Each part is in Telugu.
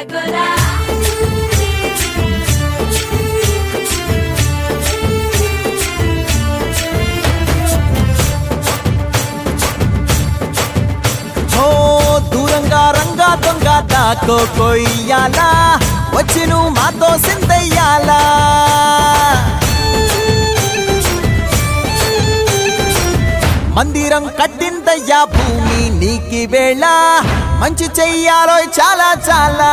గోలా దూరంగా రంగా దొంగ దాకో కొయ్యాలా వచ్చి నువ్వు మాతో సిందయ్యాలా మందిరం కట్టిందయ్యా భూమి నీకి వేళ మంచి చెయ్యాలో చాలా చాలా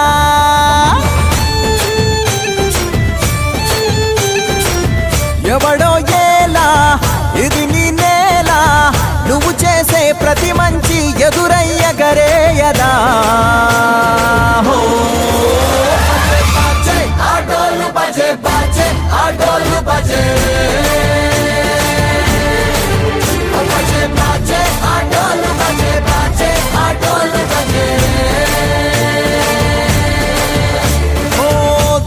ఎవడో ఏలా ఇది నీ నేల నువ్వు చేసే ప్రతి మంచి ఎదురయ్యగరేయదా ఆటోలు బజే బజే ఆటోలు బజే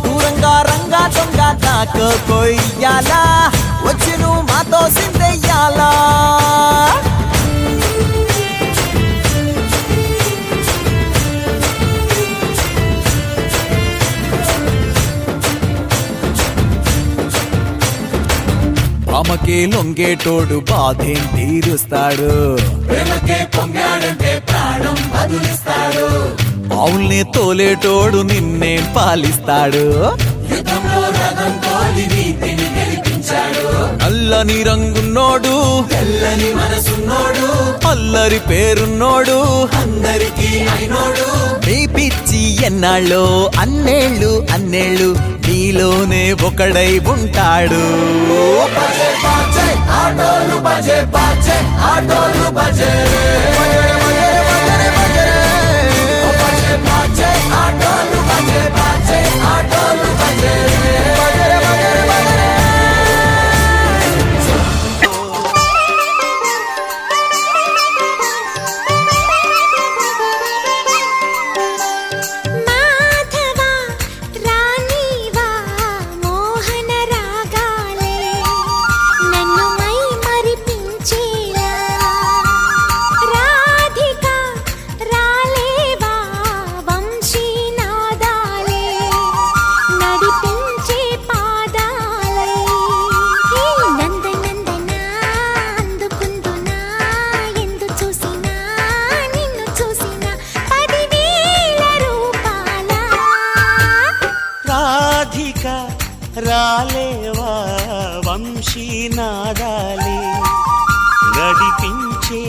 దూరంగా రంగా దొంగ దాకో కొయ్యాలా వచ్చి నువ్వు మాతో సిందయ్యాలా ఆమెకే లొంగేటోడు బాధేం తీరుస్తాడు ఆవుల్ని తోలేటోడు నిన్నే పాలిస్తాడు అల్లని రంగున్నోడు తెల్లని మనసున్నోడు అల్లరి పేరున్నోడు అందరికీ అయినోడు నీ పిచ్చి ఎన్నాళ్ళో అన్నేళ్ళు అన్నేళ్ళు నీలోనే ఒకడై ఉంటాడు ఆటోలు బజే బజే ఆటోలు బజే ఆటోలు బజే బజే ఆటోలు బజే రాలేవా వంశీ నాదాలే గడిపించే